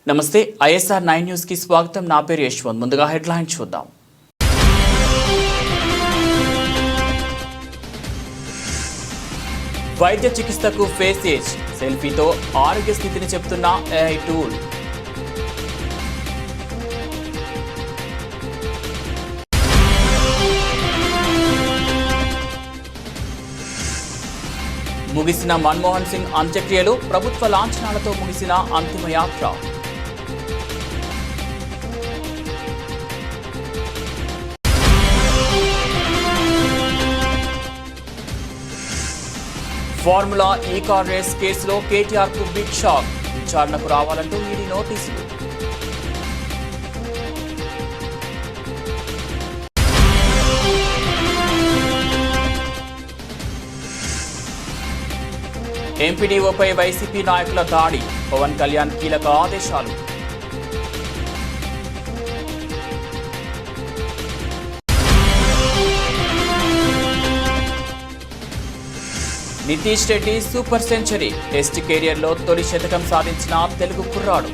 నమస్తే ISR 9 news కి స్వాగతం. నా పేరు యశ్వంత్. ముందుగా హెడ్లైన్స్ చూద్దాం. వైద్య చికిత్సకు ఫేస్ ఏజ్ సెల్ఫీతో ఆరోగ్య స్థితిని చెప్తున్న ఏఐ టూల్. ముగిసిన మన్మోహన్ సింగ్ అంత్యక్రియలు, ప్రభుత్వ లాంఛనాలతో ముగిసిన అంతిమ యాత్ర. ఫార్ములా ఈ కార్ రేస్ కేసులో కేటీఆర్ కు బిగ్ షాక్. విచారణకు రావాలంటూ ఈడీ నోటీసులు. ఎంపీడీఓపై వైసీపీ నాయకుల దాడి, పవన్ కళ్యాణ్ కీలక ఆదేశాలు. Nitish Reddy super century, test కెరియర్లో తొలి శతకం సాధించిన తెలుగు కుర్రాడు.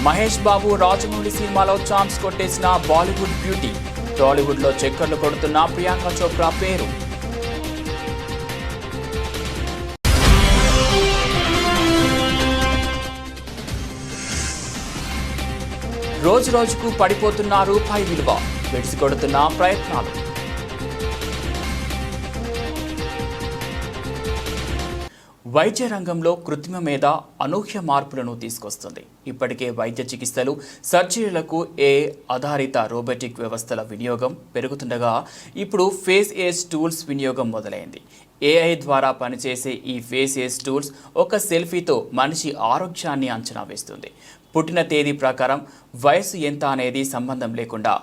మహేష్ బాబు రాజమౌళి సినిమాలో ఛాన్స్ కొట్టేసిన బాలీవుడ్ బ్యూటీ, టాలీవుడ్లో చక్కర్లు కొడుతున్న ప్రియాంక చోప్రా పేరు. రోజు రోజుకు పడిపోతున్న రూపాయి విలువ, వెడిసికొడుతున్న ప్రయత్నాలు. వైద్య రంగంలో కృత్రిమ మేధ అనూహ్య మార్పులను తీసుకొస్తుంది. ఇప్పటికే వైద్య చికిత్సలు, సర్జరీలకు ఆధారిత రోబోటిక్ వ్యవస్థల వినియోగం పెరుగుతుండగా ఇప్పుడు ఫేస్ ఏజ్ టూల్స్ వినియోగం మొదలైంది. ఏఐ ద్వారా పనిచేసే ఈ ఫేస్ ఏజ్ టూల్స్ ఒక సెల్ఫీతో మనిషి ఆరోగ్యాన్ని అంచనా వేస్తుంది. పుట్టిన తేదీ ప్రకారం వయసు ఎంత అనేది సంబంధం లేకుండా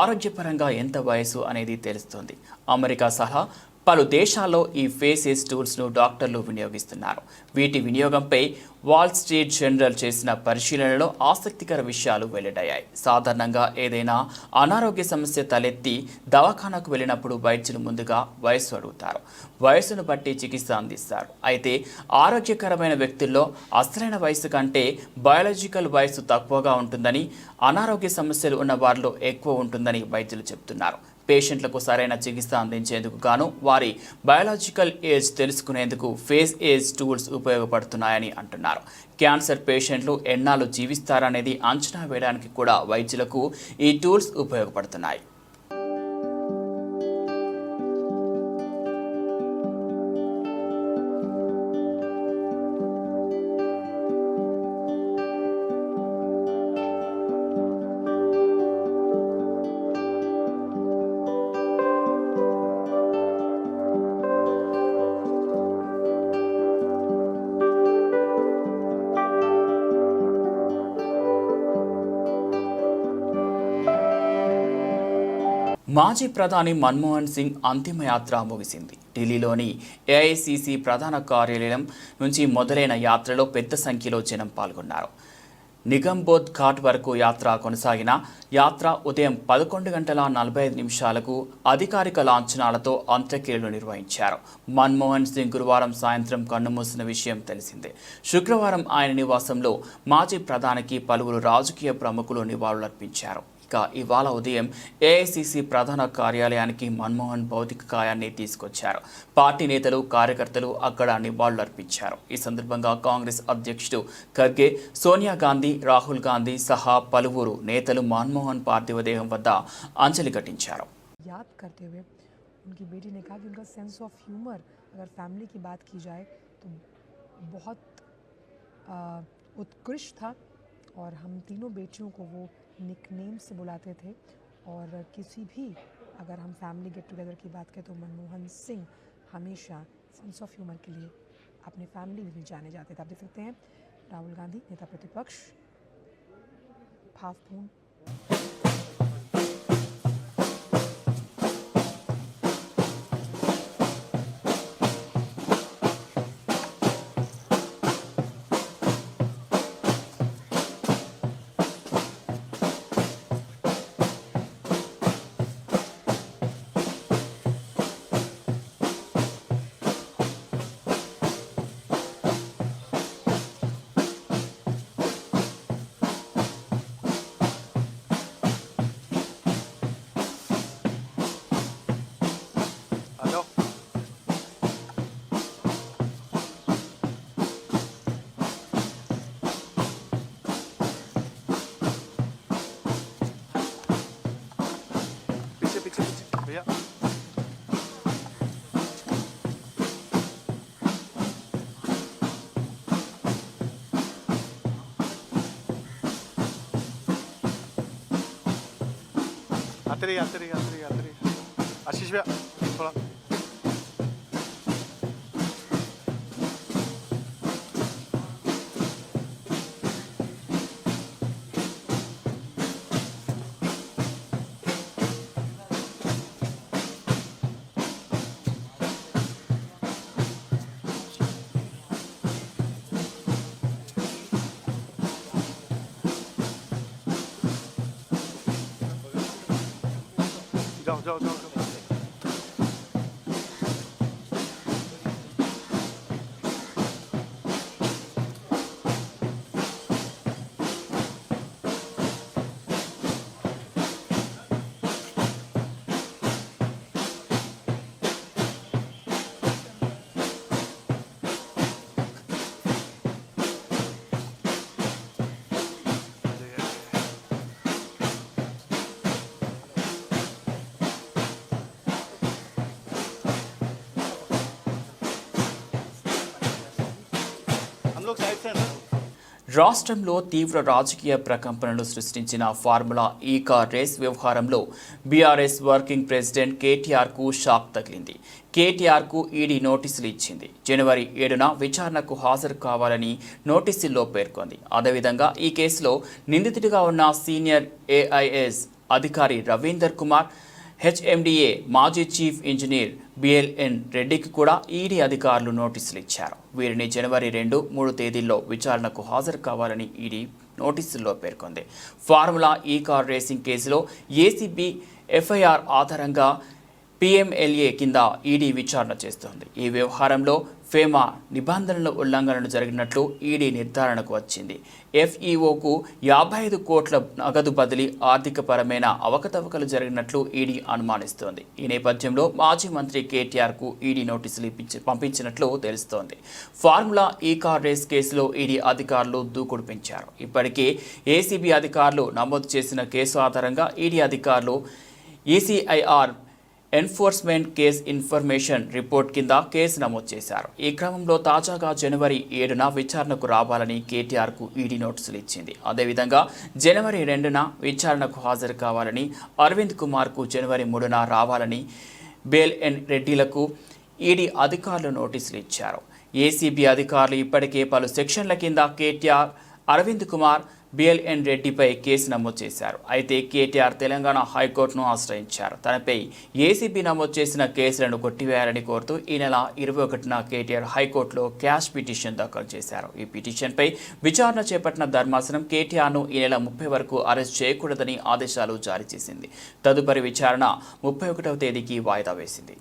ఆరోగ్యపరంగా ఎంత వయసు అనేది తెలుస్తుంది. అమెరికా సహా పలు దేశాల్లో ఈ ఫేస్ ఏజ్ టూల్స్ను డాక్టర్లు వినియోగిస్తున్నారు. వీటి వినియోగంపై వాల్ స్ట్రీట్ జర్నల్ చేసిన పరిశీలనలో ఆసక్తికర విషయాలు వెల్లడయ్యాయి. సాధారణంగా ఏదైనా అనారోగ్య సమస్య తలెత్తి దవాఖానకు వెళ్ళినప్పుడు వైద్యులు ముందుగా వయస్సు అడుగుతారు. వయసును బట్టి చికిత్స అందిస్తారు. అయితే ఆరోగ్యకరమైన వ్యక్తుల్లో అసలైన వయసు కంటే బయాలజికల్ వయసు తక్కువగా ఉంటుందని, అనారోగ్య సమస్యలు ఉన్న వారిలో ఎక్కువ ఉంటుందని వైద్యులు చెబుతున్నారు. పేషెంట్లకు సరైన చికిత్స అందించేందుకు గాను వారి బయాలజికల్ ఏజ్ తెలుసుకునేందుకు ఫేస్ ఏజ్ టూల్స్ ఉపయోగపడుతున్నాయని అంటున్నారు. క్యాన్సర్ పేషెంట్లు ఎన్నాళ్ళు జీవిస్తారనేది అంచనా వేయడానికి కూడా వైద్యులకు ఈ టూల్స్ ఉపయోగపడుతున్నాయి. మాజీ ప్రధాని మన్మోహన్ సింగ్ అంతిమయాత్ర ముగిసింది. ఢిల్లీలోని ఏఐసిసి ప్రధాన కార్యాలయం నుంచి మొదలైన యాత్రలో పెద్ద సంఖ్యలో జనం పాల్గొన్నారు. నిగంబోధ్ ఘాట్ వరకు యాత్ర కొనసాగిన యాత్ర ఉదయం 11:45 అధికారిక లాంఛనాలతో అంత్యక్రియలు నిర్వహించారు. మన్మోహన్ సింగ్ గురువారం సాయంత్రం కన్నుమూసిన విషయం తెలిసిందే. శుక్రవారం ఆయన నివాసంలో మాజీ ప్రధానికి పలువురు రాజకీయ ప్రముఖులు నివాళులర్పించారు. ఇక ఇవాళ ఉదయం ఏఐసిసి ప్రధాన కార్యాలయానికి మన్మోహన్ భౌతిక కాయాన్ని తీసుకొచ్చారు. పార్టీ నేతలు, కార్యకర్తలు అక్కడ నివాళులర్పించారు. ఈ సందర్భంగా కాంగ్రెస్ అధ్యక్షుడు ఖర్గే, సోనియా గాంధీ, రాహుల్ గాంధీ సహా పలువురు నేతలు మన్మోహన్ పార్థివ దేహం వద్ద అంజలి ఘటించారు. याद करते हुए उनकी बेटी ने कहा कि उनका सेंस ऑफ ह्यूमर अगर फैमिली की बात की जाए तो बहुत उत्कृष्ट था और हम तीनों बेटियों को वो निकनेम से बुलाते थे और किसी भी अगर हम फैमिली गेट टुगेदर की बात करें तो मनमोहन सिंह हमेशा सेंस ऑफ ह्यूमर के लिए अपनी फैमिली में भी जाने जाते थे. आप देख सकते हैं राहुल गांधी नेता प्रतिपक्ष भावपूर्ण आते रहिए आशीष भैया थोड़ा जाओ हम लोग साइड से हैं ना రాష్ట్రంలో తీవ్ర రాజకీయ ప్రకంపనలు సృష్టించిన ఫార్ములా ఈ కార్ రేస్ వ్యవహారంలో బీఆర్ఎస్ వర్కింగ్ ప్రెసిడెంట్ కేటీఆర్కు షాక్ తగిలింది. కేటీఆర్కు ఈడీ నోటీసులు ఇచ్చింది. జనవరి 7న విచారణకు హాజరు కావాలని నోటీసుల్లో పేర్కొంది. అదేవిధంగా ఈ కేసులో నిందితుడిగా ఉన్న సీనియర్ ఏఐఎస్ అధికారి రవీందర్ కుమార్, హెచ్ఎండిఏ మాజీ చీఫ్ ఇంజనీర్ బిఎల్ఎన్ రెడ్డికి కూడా ఈడీ అధికారులు నోటీసులు ఇచ్చారు. వీరిని జనవరి 2, 3 తేదీల్లో విచారణకు హాజరు కావాలని ఈడీ నోటీసుల్లో పేర్కొంది. ఫార్ములా ఈ కార్ రేసింగ్ కేసులో ఏసీబీ ఎఫ్ఐఆర్ ఆధారంగా పీఎంఎల్ఏ కింద ఈడీ విచారణ చేస్తోంది. ఈ వ్యవహారంలో ఫేమా నిబంధనల ఉల్లంఘనలు జరిగినట్లు ఈడీ నిర్ధారణకు వచ్చింది. ఎఫ్ఈఓకు 55 కోట్ల నగదు బదిలీ, ఆర్థికపరమైన అవకతవకలు జరిగినట్లు ఈడీ అనుమానిస్తోంది. ఈ నేపథ్యంలో మాజీ మంత్రి కేటీఆర్కు ఈడీ నోటీసులు పంపించినట్లు తెలుస్తోంది. ఫార్ములా ఈ కార్ రేస్ కేసులో ఈడీ అధికారులు దూకుడు పెంచారు. ఇప్పటికే ఏసీబీ అధికారులు నమోదు చేసిన కేసు ఆధారంగా ఈడీ అధికారులు ECIR enforcement case information report కింద కేసు నమోదు చేశారు. ఈ క్రమంలో తాజాగా జనవరి 7న విచారణకు రావాలని కేటీఆర్కు ఈడీ నోటీసులు ఇచ్చింది. అదేవిధంగా జనవరి 2న విచారణకు హాజరు కావాలని, అరవింద్ కుమార్కు జనవరి 3న రావాలని బిఎల్ఎన్ రెడ్డిలకు ఈడీ అధికారులు నోటీసులు ఇచ్చారు. ఏసీబీ అధికారులు ఇప్పటికే పలు సెక్షన్ల కింద కేటీఆర్, అరవింద్ కుమార్, బిఎల్ఎన్ రెడ్డిపై కేసు నమోదు చేశారు. అయితే కేటీఆర్ తెలంగాణ హైకోర్టును ఆశ్రయించారు. తనపై ఏసీబీ నమోదు చేసిన కేసులను కొట్టివేయాలని కోరుతూ ఈ నెల 21న కేటీఆర్ హైకోర్టులో క్యాష్ పిటిషన్ దాఖలు చేశారు. ఈ పిటిషన్పై విచారణ చేపట్టిన ధర్మాసనం కేటీఆర్ను ఈ నెల 30 వరకు అరెస్ట్ చేయకూడదని ఆదేశాలు జారీ చేసింది. తదుపరి విచారణ 31వ తేదీకి వాయిదా వేసింది.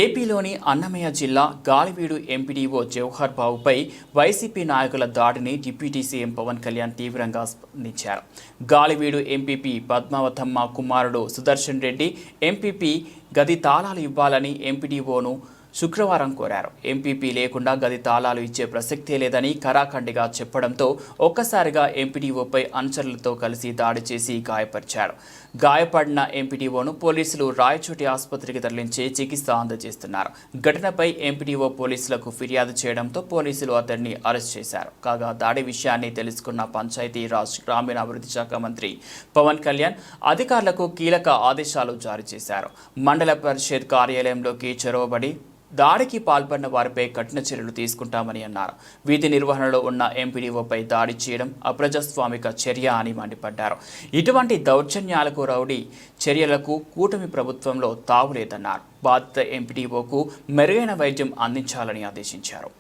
ఏపీలోని అన్నమయ్య జిల్లా గాలివీడు ఎంపీడీఓ జవహర్ బాబుపై వైసీపీ నాయకుల దాడిని డిప్యూటీ సీఎం పవన్ కళ్యాణ్ తీవ్రంగా స్పందించారు. గాలివీడు ఎంపీపీ పద్మావతమ్మ కుమారుడు సుదర్శన్ రెడ్డి ఎంపీపీ గది తాళాలు ఇవ్వాలని ఎంపీడీఓను శుక్రవారం కోరారు. ఎంపీపీ లేకుండా గది తాళాలు ఇచ్చే ప్రసక్తే లేదని కరాఖండిగా చెప్పడంతో ఒక్కసారిగా ఎంపీడీఓపై అనుచరులతో కలిసి దాడి చేసి గాయపరిచారు. గాయపడిన ఎంపీడీఓను పోలీసులు రాయచోటి ఆసుపత్రికి తరలించి చికిత్స అందజేస్తున్నారు. ఘటనపై ఎంపీడీఓ పోలీసులకు ఫిర్యాదు చేయడంతో పోలీసులు అతన్ని అరెస్ట్ చేశారు. కాగా దాడి విషయాన్ని తెలుసుకున్న పంచాయతీరాజ్ గ్రామీణాభివృద్ధి శాఖ మంత్రి పవన్ కళ్యాణ్ అధికారులకు కీలక ఆదేశాలు జారీ చేశారు. మండల పరిషత్ కార్యాలయంలోకి చొరవబడి దాడికి పాల్పడిన వారిపై కఠిన చర్యలు తీసుకుంటామని అన్నారు. వీధి నిర్వహణలో ఉన్న ఎంపీడీఓపై దాడి చేయడం అప్రజాస్వామిక చర్య అని మండిపడ్డారు. ఇటువంటి దౌర్జన్యాలకు, రౌడీ చర్యలకు కూటమి ప్రభుత్వంలో తావులేదన్నారు. బాధిత ఎంపీడీఓకు మెరుగైన వైద్యం అందించాలని ఆదేశించారు.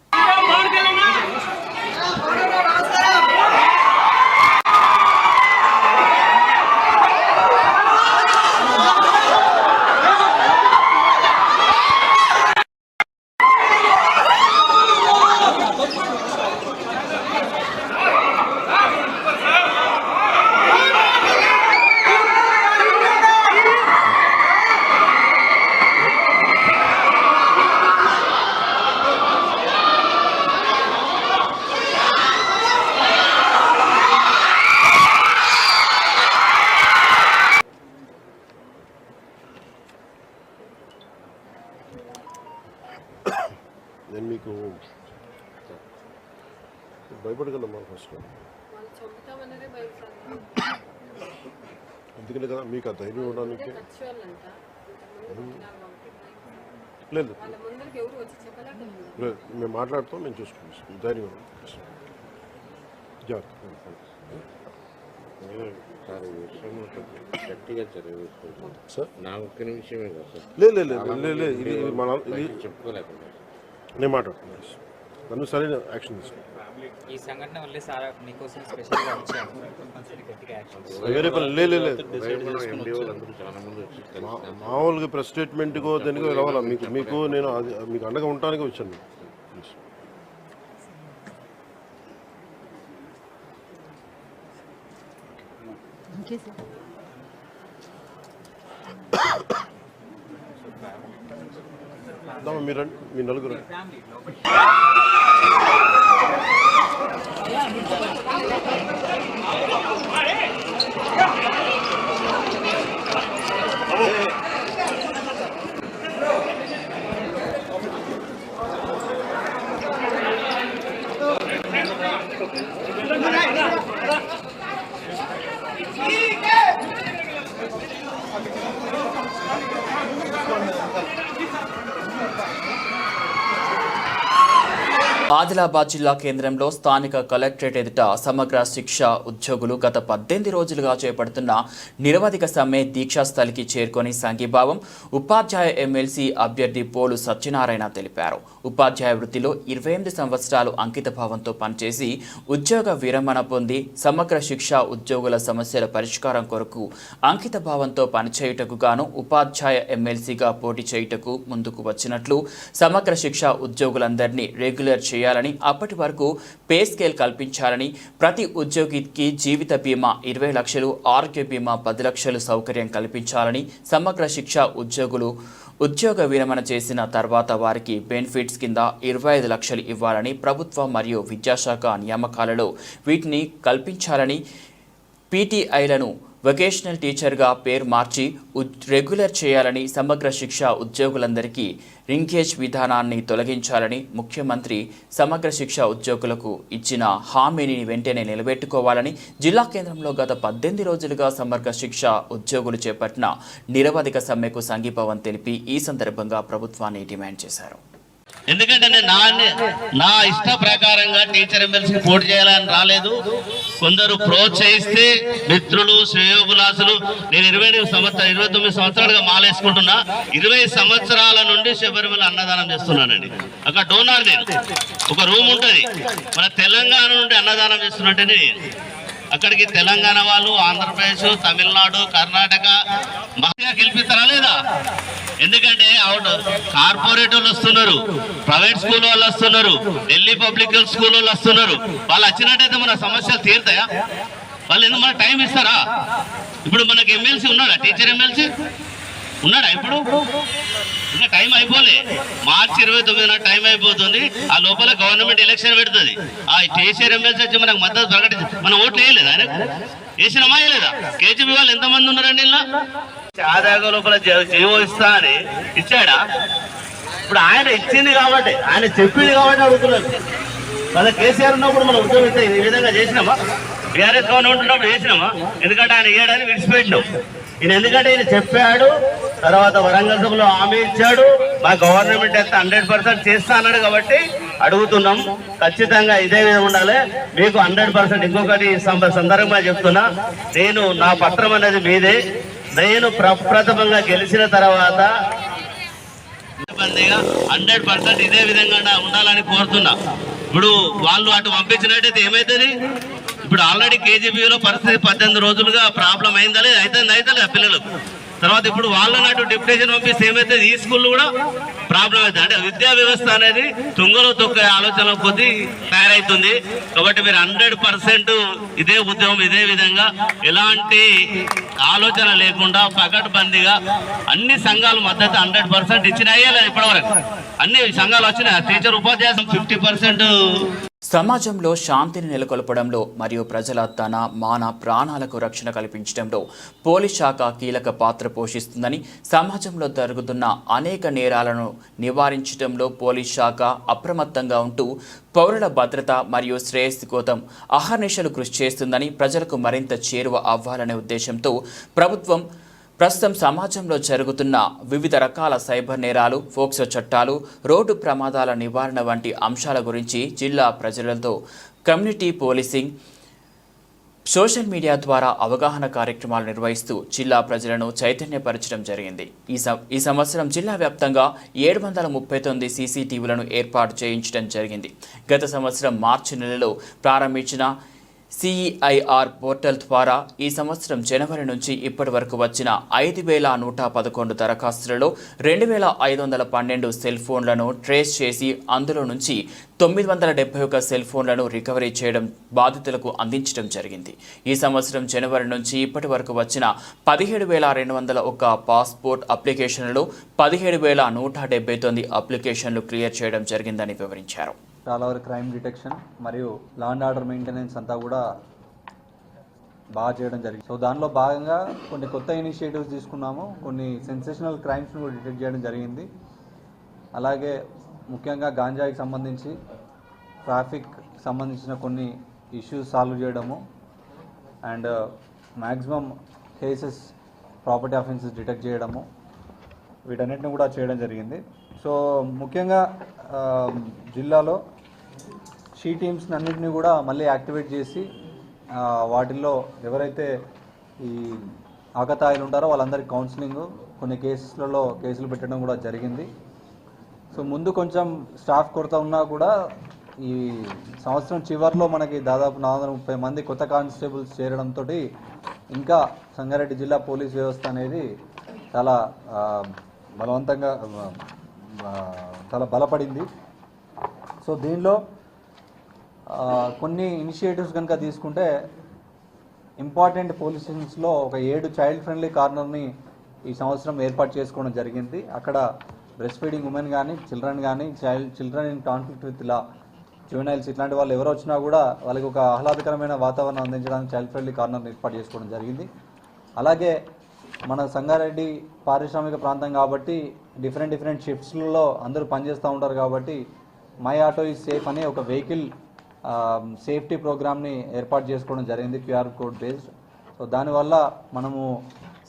నేను మీకు భయపడగలమ్మా ఫస్ట్, అందుకనే కదా మీకు ఆ ధైర్యం ఇవ్వడానికి. లేదు లేదు, మేము మాట్లాడుతాం, మేము చూసుకుంటాం, ధైర్యం గట్టిగా సార్ నా ఒక్క నిమిషమే కదా సార్. లేదు ఇది మన చెప్పుకోలేకుండా నేను మాట్లాడుతున్నాను, నన్ను సరైన యాక్షన్ తీసుకుంటాను. ఈ సంఘటన వల్లే సార్ మీకోసం స్పెషల్గా వచ్చాము, గట్టిగా యాక్షన్ వేరే పని లేదు. అందరూ చాలా మంది వచ్చి మామూలుగా ప్రెస్ స్టేట్మెంట్కో దేనికో రావాలా మీకు నేను అది మీకు అండగా ఉండటానికి వచ్చాను. మీరు మీ నలుగురు ఆదిలాబాద్ జిల్లా కేంద్రంలో స్థానిక కలెక్టరేట్ ఎదుట సమగ్ర శిక్ష ఉద్యోగులు గత 18 రోజులుగా చేపడుతున్న నిరవధిక సమ్మె దీక్షాస్థలికి చేరుకొని సంఘీభావం ఉపాధ్యాయ ఎమ్మెల్సీ అభ్యర్థి పోలు సత్యనారాయణ తెలిపారు. ఉపాధ్యాయ వృత్తిలో 28 సంవత్సరాలు అంకితభావంతో పనిచేసి ఉద్యోగ విరమణ పొంది సమగ్ర శిక్ష ఉద్యోగుల సమస్యల పరిష్కారం కొరకు అంకితభావంతో పనిచేయుటకు గాను ఉపాధ్యాయ ఎమ్మెల్సీగా పోటీ చేయుటకు ముందుకు వచ్చినట్లు, సమగ్ర శిక్ష ఉద్యోగులందరినీ రెగ్యులర్ చేయాలని, అప్పటి వరకు పే స్కేల్ కల్పించాలని, ప్రతి ఉద్యోగికి జీవిత బీమా 20 లక్షలు, ఆరోగ్య బీమా 10 లక్షలు సౌకర్యం కల్పించాలని, సమగ్ర శిక్ష ఉద్యోగులు ఉద్యోగ విరమణ చేసిన తర్వాత వారికి బెనిఫిట్స్ కింద 25 లక్షలు ఇవ్వాలని, ప్రభుత్వ మరియు విద్యాశాఖ నియామకాలలో వీటిని కల్పించాలని, పీటీఐలను వొకేషనల్ టీచర్గా పేరు మార్చి రెగ్యులర్ చేయాలని, సమగ్ర శిక్ష ఉద్యోగులందరికీ రింకేజ్ విధానాన్ని తొలగించాలని, ముఖ్యమంత్రి సమగ్ర శిక్ష ఉద్యోగులకు ఇచ్చిన హామీని వెంటనే నిలబెట్టుకోవాలని జిల్లా కేంద్రంలో గత 18 రోజులుగా సమగ్ర శిక్ష ఉద్యోగులు చేపట్టిన నిరవధిక సమ్మెకు సంఘీభావం తెలిపి ఈ సందర్భంగా ప్రభుత్వాన్ని డిమాండ్ చేశారు. ఎందుకంటే నేను నా ఇష్ట ప్రకారంగా టీచర్ ఎమ్మెల్సీకి పోటీ చేయాలని రాలేదు. కొందరు ప్రోత్సహిస్తే మిత్రులు, శ్రేయోభిలాసులు, నేను 29 సంవత్సరాలుగా మాలేసుకుంటున్నా. 20 సంవత్సరాల నుండి శబరిమల అన్నదానం చేస్తున్నానండి. అక్కడ డోనార్ నేను, ఒక రూమ్ ఉంటుంది. మన తెలంగాణ నుండి అన్నదానం చేస్తున్నట్టేనే అక్కడికి తెలంగాణ వాళ్ళు, ఆంధ్రప్రదేశ్, తమిళనాడు, కర్ణాటక బాగా గెలిపిస్తారా లేదా? ఎందుకంటే అవును, కార్పొరేట్ వాళ్ళు వస్తున్నారు, ప్రైవేట్ స్కూల్ వాళ్ళు వస్తున్నారు, ఢిల్లీ పబ్లిక్ స్కూల్ వాళ్ళు వస్తున్నారు. వాళ్ళు వచ్చినట్టయితే మన సమస్యలు తీరుతాయా? వాళ్ళు ఎందుకు మన టైం ఇస్తారా? ఇప్పుడు మనకి ఎమ్మెల్సీ ఉన్నాడా? టీచర్ ఎమ్మెల్సీ ఉన్నాడా? ఇప్పుడు ఇంకా టైం అయిపోలే. మార్చి 29న టైం అయిపోతుంది. ఆ లోపల గవర్నమెంట్ ఎలక్షన్ పెడుతుంది. ఆ టీచర్ ఎమ్మెల్సీ వచ్చి మనకు మద్దతు ప్రకటించి మనం ఓట్లు వేయలేదు. ఆయన వేసినమా వేయలేదా? కేజీబీ వాళ్ళు ఎంతమంది ఉన్నారండి ఇలా? ఆదాయ లోపల జీవో ఇస్తా అని ఇచ్చాడా? ఇప్పుడు ఆయన ఇచ్చింది కాబట్టి, ఆయన చెప్పింది కాబట్టి అడుగుతున్నారు. మన కేసీఆర్ ఉన్నప్పుడు మనం ఉద్యోగం ఈ విధంగా చేసినామా? టీఆర్ఎస్ గవర్నమెంట్ ఉన్నప్పుడు చేసినామా? ఎందుకంటే ఆయన వేయడాన్ని విడిచిపెట్టినాం. ఈయన ఎందుకంటే ఈయన చెప్పాడు, తర్వాత వరంగల్ సభలో హామీ ఇచ్చాడు, మా గవర్నమెంట్ అయితే 100% చేస్తా అన్నాడు. కాబట్టి అడుగుతున్నాం, ఖచ్చితంగా ఇదే విధంగా ఉండాలి. మీకు 100%. ఇంకొకటి సందర్భంగా చెప్తున్నా, నేను నా పత్రం అనేది మీదే. నేను ప్రప్రథమంగా గెలిచిన తర్వాత 100% ఇదే విధంగా ఉండాలని కోరుతున్నా. ఇప్పుడు వాళ్ళు అటు పంపించినట్టయితే ఏమవుతుంది? ఇప్పుడు ఆల్రెడీ కేజీబీలో పరిస్థితి 18 రోజులుగా ప్రాబ్లం అయిందా లేదు? అయితే పిల్లలకు. తర్వాత ఇప్పుడు వాళ్ళని అటు డిప్యుటేషన్ పంపిస్తే ఏమైతుంది? ఈ స్కూల్లో కూడా ప్రాబ్లం అవుతుంది. అంటే విద్యా వ్యవస్థ అనేది తుంగలో తొక్కే ఆలోచన కొద్దీ తయారవుతుంది. కాబట్టి మీరు 100% ఇదే ఉద్యమం, ఇదే విధంగా ఎలాంటి ఆలోచన లేకుండా పకడ్బందీగా అన్ని సంఘాలు మద్దతు 100% ఇచ్చినాయే లేదు ఇప్పటివరకు. అన్ని సంఘాలు వచ్చినాయి. టీచర్ ఉపాధ్యాయ 50% సమాజంలో శాంతిని నెలకొల్పడంలో మరియు ప్రజల తన మాన ప్రాణాలకు రక్షణ కల్పించడంలో పోలీస్ శాఖ కీలక పాత్ర పోషిస్తుందని, సమాజంలో జరుగుతున్న అనేక నేరాలను నివారించడంలో పోలీస్ శాఖ అప్రమత్తంగా ఉంటూ పౌరుల భద్రత మరియు శ్రేయస్సు కోసం అహర్నిశలు కృషి చేస్తుందని, ప్రజలకు మరింత చేరువ అవ్వాలనే ఉద్దేశంతో ప్రభుత్వం ప్రస్తుతం సమాజంలో జరుగుతున్న వివిధ రకాల సైబర్ నేరాలు, ఫోక్సో చట్టాలు, రోడ్డు ప్రమాదాల నివారణ వంటి అంశాల గురించి జిల్లా ప్రజలతో కమ్యూనిటీ పోలీసింగ్, సోషల్ మీడియా ద్వారా అవగాహన కార్యక్రమాలు నిర్వహిస్తూ జిల్లా ప్రజలను చైతన్యపరచడం జరిగింది. ఈ సంవత్సరం జిల్లా వ్యాప్తంగా 739 సీసీటీవీలను ఏర్పాటు చేయించడం జరిగింది. గత సంవత్సరం మార్చి నెలలో ప్రారంభించిన సిఈఐఆర్ పోర్టల్ ద్వారా ఈ సంవత్సరం జనవరి నుంచి ఇప్పటి వరకు వచ్చిన 5,111 దరఖాస్తులలో 2,512 సెల్ ఫోన్లను ట్రేస్ చేసి అందులో నుంచి 971 సెల్ ఫోన్లను రికవరీ చేయడం, బాధితులకు అందించడం జరిగింది. ఈ సంవత్సరం జనవరి నుంచి ఇప్పటి వరకు వచ్చిన 17,201 పాస్పోర్ట్ అప్లికేషన్లలో 17,179 అప్లికేషన్లు క్లియర్ చేయడం జరిగిందని వివరించారు. చాలా వరకు క్రైమ్ డిటెక్షన్ మరియు లా అండ్ ఆర్డర్ మెయింటెనెన్స్ అంతా కూడా బాగా చేయడం జరిగింది. సో దానిలో భాగంగా కొన్ని కొత్త ఇనిషియేటివ్స్ తీసుకున్నాము. కొన్ని సెన్సేషనల్ క్రైమ్స్ని కూడా డిటెక్ట్ చేయడం జరిగింది. అలాగే ముఖ్యంగా గాంజాకి సంబంధించి ట్రాఫిక్ సంబంధించిన కొన్ని ఇష్యూస్ సాల్వ్ చేయడము and maximum cases property offences detect చేయడము, వీటన్నిటిని కూడా చేయడం జరిగింది. సో ముఖ్యంగా జిల్లాలో షీ టీమ్స్ని అన్నింటినీ కూడా మళ్ళీ యాక్టివేట్ చేసి వాటిల్లో ఎవరైతే ఈ ఆకతాయిలు ఉంటారో వాళ్ళందరికీ కౌన్సిలింగ్, కొన్ని కేసులలో కేసులు పెట్టడం కూడా జరిగింది. సో ముందు కొంచెం స్టాఫ్ కొరత ఉన్నా కూడా ఈ సంవత్సరం చివరిలో మనకి దాదాపు 430 మంది కొత్త కానిస్టేబుల్స్ చేరడంతో ఇంకా సంగారెడ్డి జిల్లా పోలీస్ వ్యవస్థ అనేది చాలా బలవంతంగా చాలా బలపడింది. సో దీనిలో కొన్ని ఇనిషియేటివ్స్ కనుక తీసుకుంటే ఇంపార్టెంట్ పోలీస్ స్టేషన్స్లో ఒక 7 చైల్డ్ ఫ్రెండ్లీ కార్నర్ని ఈ సంవత్సరం ఏర్పాటు చేసుకోవడం జరిగింది. అక్కడ బ్రెస్ట్ ఫీడింగ్ ఉమెన్ కానీ, చిల్డ్రన్ కానీ, children in conflict with law, juveniles ఇట్లాంటి వాళ్ళు ఎవరు వచ్చినా కూడా వాళ్ళకి ఒక ఆహ్లాదకరమైన వాతావరణం అందించడానికి చైల్డ్ ఫ్రెండ్లీ కార్నర్ని ఏర్పాటు చేసుకోవడం జరిగింది. అలాగే మన సంగారెడ్డి పారిశ్రామిక ప్రాంతం కాబట్టి డిఫరెంట్ షిఫ్ట్స్లలో అందరూ పనిచేస్తూ ఉంటారు కాబట్టి మై ఆటో ఈజ్ సేఫ్ అనే ఒక వెహికల్ సేఫ్టీ ప్రోగ్రామ్ని ఏర్పాటు చేసుకోవడం జరిగింది, క్యూఆర్ కోడ్ బేస్డ్. సో దానివల్ల మనము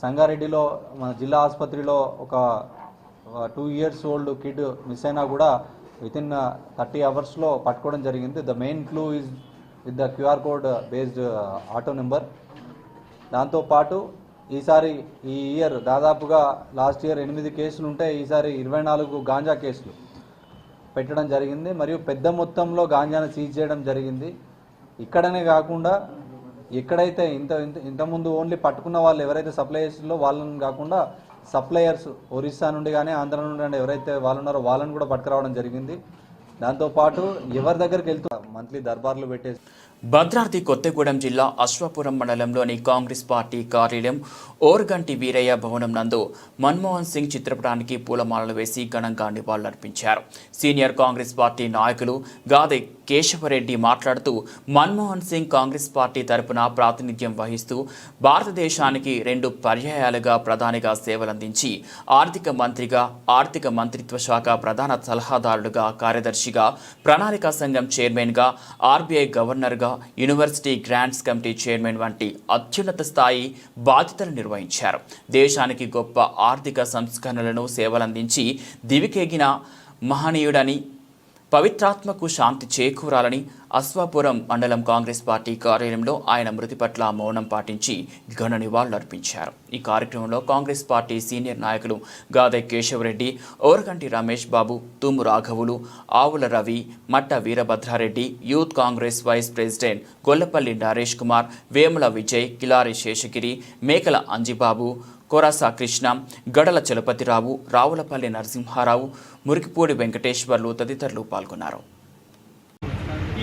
సంగారెడ్డిలో మన జిల్లా ఆసుపత్రిలో ఒక 2 years ఓల్డ్ కిడ్ మిస్ అయినా కూడా వితిన్ 30 hours పట్టుకోవడం జరిగింది. The main clue is with the QR code based auto number. దాంతోపాటు ఈసారి ఈ ఇయర్ దాదాపుగా లాస్ట్ ఇయర్ 8 కేసులు ఉంటే ఈసారి 24 గాంజా కేసులు పెట్టడం జరిగింది. మరియు పెద్ద మొత్తంలో గాంజాను సీజ్ చేయడం జరిగింది. ఇక్కడనే కాకుండా ఎక్కడైతే ఇంతకుముందు ఓన్లీ పట్టుకున్న వాళ్ళు ఎవరైతే సప్లయర్స్లో వాళ్ళని కాకుండా సప్లయర్స్ ఒరిస్సా నుండి కానీ ఆంధ్ర నుండి కానీ ఎవరైతే వాళ్ళు ఉన్నారో వాళ్ళని కూడా పట్టుకురావడం జరిగింది. దాంతోపాటు ఎవరి దగ్గరికి వెళ్తూ మంత్లీ దర్బార్లు పెట్టేసి భద్రాద్రి కొత్తగూడెం జిల్లా అశ్వాపురం మండలంలోని కాంగ్రెస్ పార్టీ కార్యాలయం ఓర్గంటి వీరయ్య భవనం నందు మన్మోహన్ సింగ్ చిత్రపటానికి పూలమాలలు వేసి ఘనంగా నివాళులర్పించారు. సీనియర్ కాంగ్రెస్ పార్టీ నాయకులు గాదె కేశవరెడ్డి మాట్లాడుతూ మన్మోహన్ సింగ్ కాంగ్రెస్ పార్టీ తరపున ప్రాతినిధ్యం వహిస్తూ భారతదేశానికి 2 పర్యాయాలుగా ప్రధానిగా సేవలందించి ఆర్థిక మంత్రిగా, ఆర్థిక మంత్రిత్వ శాఖ ప్రధాన సలహాదారుడుగా, కార్యదర్శిగా, ప్రణాళికా సంఘం చైర్మన్గా, ఆర్బీఐ గవర్నర్గా, యూనివర్సిటీ గ్రాంట్స్ కమిటీ చైర్మన్ వంటి అత్యున్నత స్థాయి బాధ్యతలు నిర్వహించారు. దేశానికి గొప్ప ఆర్థిక సంస్కరణలను సేవలందించి దివికెగిన మహనీయుడని, పవిత్రాత్మకు శాంతి చేకూరాలని అశ్వాపురం మండలం కాంగ్రెస్ పార్టీ కార్యాలయంలో ఆయన మృతి పట్ల మౌనం పాటించి ఘన నివాళులర్పించారు. ఈ కార్యక్రమంలో కాంగ్రెస్ పార్టీ సీనియర్ నాయకులు గాదె కేశవరెడ్డి, ఓరగంటి రమేష్ బాబు, తుమ్ము రాఘవులు, Avula Ravi, Matta Veerabhadrareddy, youth Congress vice president Gollapalli Naresh Kumar, Vemula Vijay, Kilari Seshagiri, Mekala Anjibabu, కొరాసా Krishna, గడల చలపతిరావు, రావులపల్లి నరసింహారావు, మురికిపూడి వెంకటేశ్వర్లు తదితరులు పాల్గొన్నారు.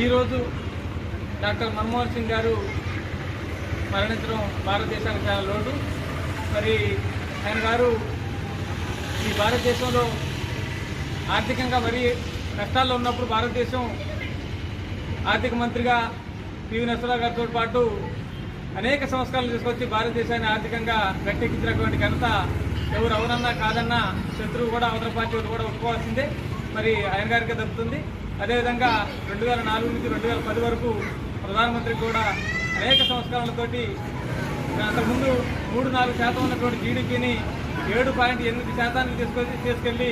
ఈరోజు డాక్టర్ మన్మోహన్ సింగ్ గారు మరణించడం భారతదేశానికి చాలా లోటు. మరి ఆయన గారు ఈ భారతదేశంలో ఆర్థికంగా మరీ కష్టాల్లో ఉన్నప్పుడు భారతదేశం ఆర్థిక మంత్రిగా పివి నరసింహరావు గారితో పాటు అనేక సంస్కరణలు తీసుకొచ్చి భారతదేశాన్ని ఆర్థికంగా గట్టెక్కించినటువంటి ఘనత ఎవరు అవునన్నా కాదన్నా శత్రువు కూడా అవతల పార్టీ కూడా ఒప్పుకోవాల్సిందే. మరి ఆయన గారికి దక్కుతుంది. అదేవిధంగా 2004 నుంచి 2010 వరకు ప్రధానమంత్రికి కూడా అనేక సంస్కరణలతోటి అంతకుముందు 3-4% ఉన్నటువంటి జీడీపీని 7.8% తీసుకెళ్లి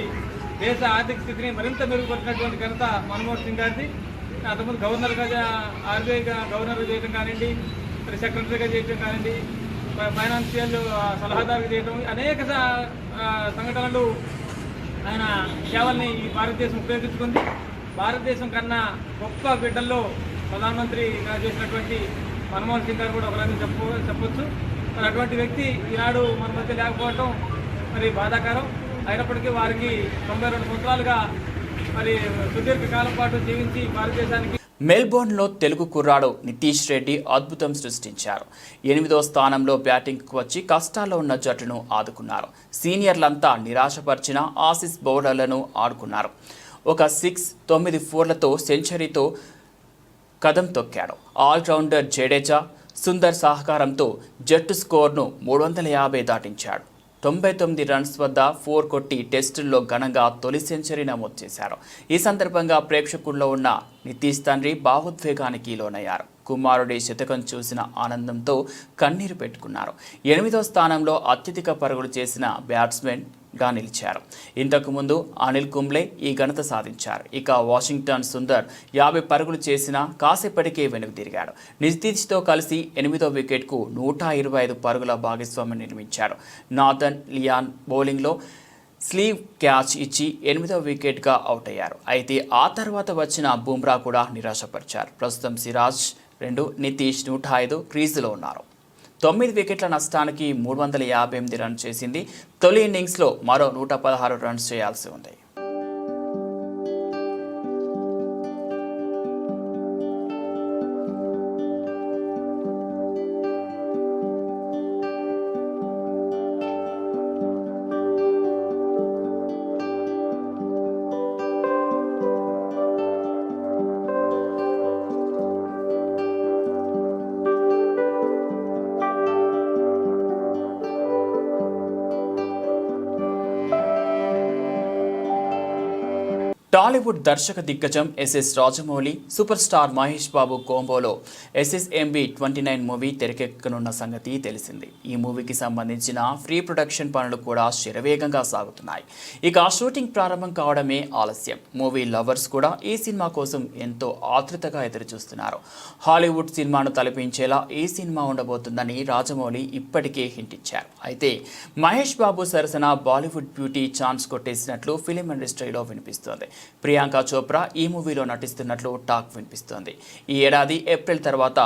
దేశ ఆర్థిక స్థితిని మరింత మెరుగుపరిచినటువంటి ఘనత మన్మోహన్ సింగ్ గారిది. అంతకుముందు గవర్నర్గా ఆర్బీఐగా గవర్నర్గా చేయడం కానివ్వండి, మరి సెక్రటరీగా చేయడం కానివ్వండి, ఫైనాన్షియల్ సలహాదారుగా చేయడం, అనేక సంఘటనలు ఆయన సేవల్ని ఈ భారతదేశం ఉపయోగించుకుంది. భారతదేశం కన్నా గొప్ప బిడ్డల్లో ప్రధానమంత్రిగా చేసినటువంటి మన్మోహన్ సింగ్ గారు కూడా ఒకరిని చెప్పొచ్చు. మరి అటువంటి వ్యక్తి ఈనాడు మన మధ్య లేకపోవటం మరి బాధాకరం. అయినప్పటికీ వారికి 92 సంవత్సరాలుగా మరి సుదీర్ఘ కాలం పాటు జీవించి భారతదేశానికి మెల్బోర్న్లో తెలుగు కుర్రాడు నితీష్ రెడ్డి అద్భుతం సృష్టించారు. 8వ స్థానంలో బ్యాటింగ్కు వచ్చి కష్టాల్లో ఉన్న జట్టును ఆదుకున్నారు. సీనియర్లంతా నిరాశపరిచిన ఆసీస్ బౌలర్లను ఆడుకున్నారు. ఒక 6, 9 4లతో సెంచరీతో కదం తొక్కాడు. ఆల్రౌండర్ జడేజా, సుందర్ సహకారంతో జట్టు స్కోర్ను 350 దాటించాడు. 99 రన్స్ వద్ద 4 కొట్టి టెస్టుల్లో ఘనంగా తొలి సెంచరీ నమోదు చేశారు. ఈ సందర్భంగా ప్రేక్షకుల్లో ఉన్న నితీష్ తండ్రి భావోద్వేగానికి లోనయ్యారు. కుమారుడి శతకం చూసిన ఆనందంతో కన్నీరు పెట్టుకున్నారు. 8వ స్థానంలో అత్యధిక పరుగులు చేసిన బ్యాట్స్మెన్గా నిలిచారు. ఇంతకుముందు అనిల్ కుంబ్లే ఈ ఘనత సాధించారు. ఇక వాషింగ్టన్ సుందర్ 50 పరుగులు చేసినా కాసేపటికే వెనుక తిరిగాడు. నితీష్తో కలిసి 8వ వికెట్కు 125 పరుగుల భాగస్వామ్యం నిర్మించాడు. నాథన్ లియాన్ బౌలింగ్లో స్లీవ్ క్యాచ్ ఇచ్చి 8వ వికెట్గా అవుట్ అయ్యారు. అయితే ఆ తర్వాత వచ్చిన బుమ్రా కూడా నిరాశపరిచారు. ప్రస్తుతం సిరాజ్ 2, నితీష్ 105 క్రీజులో ఉన్నారు. 9 వికెట్ల నష్టానికి 358 రన్స్ చేసింది. తొలి ఇన్నింగ్స్లో మరో 116 రన్స్ చేయాల్సి ఉంది. టాలీవుడ్ దర్శక దిగ్గజం SS Rajamouli, superstar Mahesh Babu కోంబోలో SSMB 29 మూవీ తెరకెక్కనున్న సంగతి తెలిసింది. ఈ మూవీకి సంబంధించిన ప్రీ ప్రొడక్షన్ పనులు కూడా శరవేగంగా సాగుతున్నాయి. ఇక షూటింగ్ ప్రారంభం కావడమే ఆలస్యం. మూవీ లవర్స్ కూడా ఈ సినిమా కోసం ఎంతో ఆతృతగా ఎదురుచూస్తున్నారు. హాలీవుడ్ సినిమాను తలపించేలా ఈ సినిమా ఉండబోతుందని రాజమౌళి ఇప్పటికే హింట్ ఇచ్చారు. అయితే మహేష్ బాబు సరసన బాలీవుడ్ బ్యూటీ ఛాన్స్ కొట్టేసినట్లు ఫిలిం ఇండస్ట్రీలో వినిపిస్తోంది. ప్రియాంక చోప్రా ఈ మూవీలో నటిస్తున్నట్లు టాక్ వినిపిస్తోంది. ఈ ఏడాది ఏప్రిల్ తర్వాత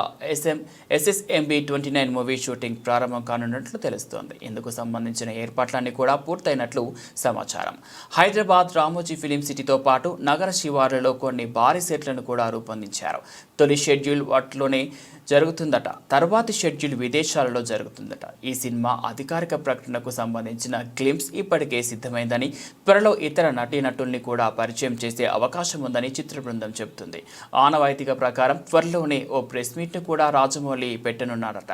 SSMB 29 మూవీ షూటింగ్ ప్రారంభం కానున్నట్లు తెలుస్తోంది. ఇందుకు సంబంధించిన ఏర్పాట్లన్నీ కూడా పూర్తయినట్లు సమాచారం. హైదరాబాద్ రామోజీ ఫిలిం సిటీతో పాటు నగర శివార్లలో కొన్ని భారీ సెట్లను కూడా రూపొందించారు. తొలి షెడ్యూల్ వాటిలోనే జరుగుతుందట. తర్వాతి షెడ్యూల్ విదేశాలలో జరుగుతుందట. ఈ సినిమా అధికారిక ప్రకటనకు సంబంధించిన గ్లింప్స్ ఇప్పటికే సిద్ధమైందని, త్వరలో ఇతర నటీనటుల్ని కూడా పరిచయం చేసే అవకాశం ఉందని చిత్ర బృందం చెబుతుంది. ఆనవాయితీగా ప్రకారం త్వరలోనే ఓ ప్రెస్ మీట్ను కూడా రాజమౌళి పెట్టనున్నాడట.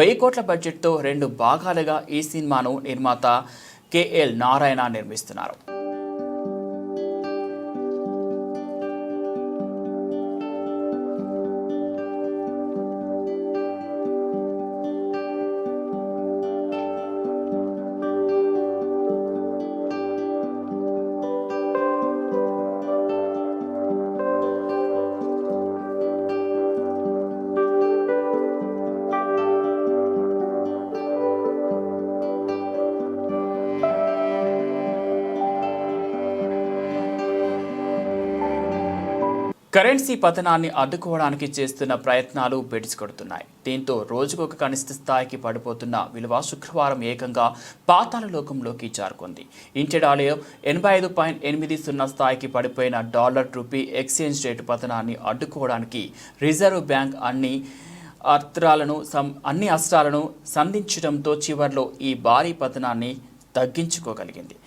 1000 కోట్ల బడ్జెట్తో 2 భాగాలుగా ఈ సినిమాను నిర్మాత KL నారాయణ నిర్మిస్తున్నారు. కరెన్సీ పతనాన్ని అడ్డుకోవడానికి చేస్తున్న ప్రయత్నాలు బెడిసికొడుతున్నాయి. దీంతో రోజుకొక కనిష్ట స్థాయికి పడిపోతున్న విలువ శుక్రవారం ఏకంగా పాతాళ లోకంలోకి జారుకుంది. ఇంటెడాలో 85.80 స్థాయికి పడిపోయిన డాలర్ రూపీ ఎక్స్చేంజ్ రేటు పతనాన్ని అడ్డుకోవడానికి రిజర్వ్ బ్యాంక్ అన్ని అస్త్రాలను సంధించడంతో చివర్లో ఈ భారీ పతనాన్ని తగ్గించుకోగలిగింది.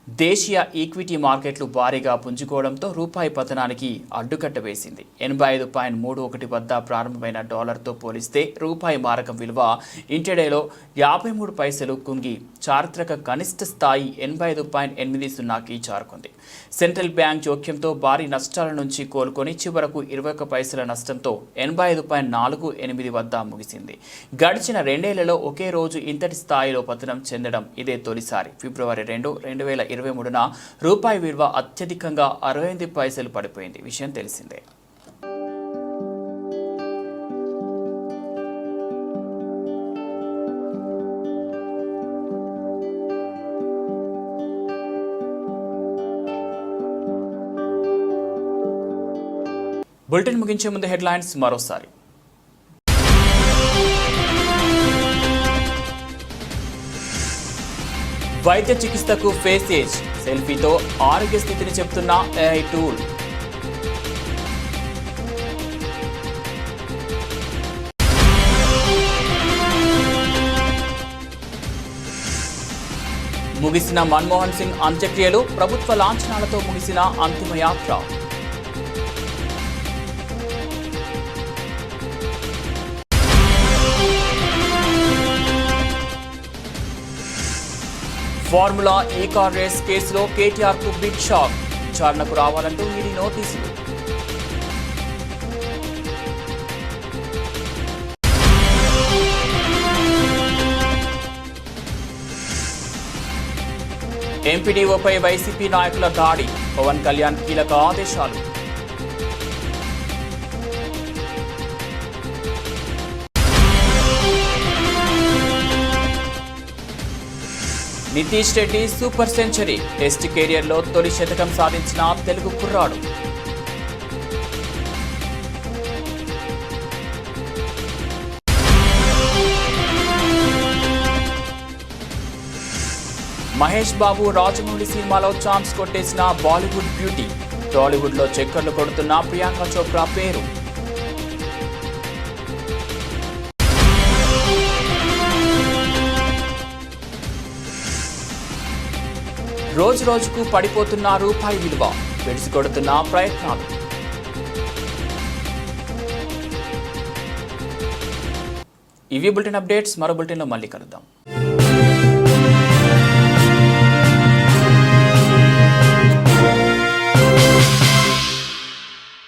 దేశీయ ఈక్విటీ మార్కెట్లు భారీగా పుంజుకోవడంతో రూపాయి పతనానికి అడ్డుకట్ట వేసింది. 85.31 వద్ద ప్రారంభమైన డాలర్తో పోలిస్తే రూపాయి మారకం విలువ ఇంటర్డేలో 53 పైసలు కుంగి చారిత్రక కనిష్ట స్థాయి 85.80కి చేరుకుంది. సెంట్రల్ బ్యాంక్ జోక్యంతో భారీ నష్టాల నుంచి కోలుకొని చివరకు 21 పైసల నష్టంతో 85.48 వద్ద ముగిసింది. గడిచిన 2 ఏళ్లలో ఒకే రోజు ఇంతటి స్థాయిలో పతనం చెందడం ఇదే తొలిసారి. ఫిబ్రవరి 2, 2023న రూపాయి విలువ అత్యధికంగా 68 పైసలు పడిపోయింది. విషయం తెలిసిందే. బులెటిన్ ముగించే ముందు హెడ్లైన్స్ మరోసారి. వైద్య చికిత్సకు ఫేసేజ్ సెల్ఫీతో ఆరోగ్య స్థితిని చెప్తున్న ఏఐ టూల్. ముగిసిన మన్మోహన్ సింగ్ అంత్యక్రియలు, ప్రభుత్వ లాంఛనాలతో ముగిసిన అంతిమయాత్ర. ఫార్ములా ఈ కార్ రేస్ కేసులో కేటీఆర్కు బిగ్ షాక్. విచారణకు రావాలంటూ ఈడీ నోటీసులు. ఎంపీడీఓపై వైసీపీ నాయకుల దాడి, పవన్ కళ్యాణ్ కీలక ఆదేశాలు. Nitish Reddy super century, test కెరియర్లో తొలి శతకం సాధించిన తెలుగు కుర్రాడు. మహేష్ బాబు రాజమౌళి సినిమాలో ఛాన్స్ కొట్టేసిన బాలీవుడ్ బ్యూటీ, టాలీవుడ్లో చక్కర్లు కొడుతున్న ప్రియాంక చోప్రా పేరు. రోజు రోజుకు పడిపోతున్న రూపాయి విలువ, పెడిసికొడుతున్న ప్రయత్నాలు. ఇవి బులెటిన్ అప్డేట్స్. మరో బులెటిన్లో మళ్ళీ కలుద్దాం.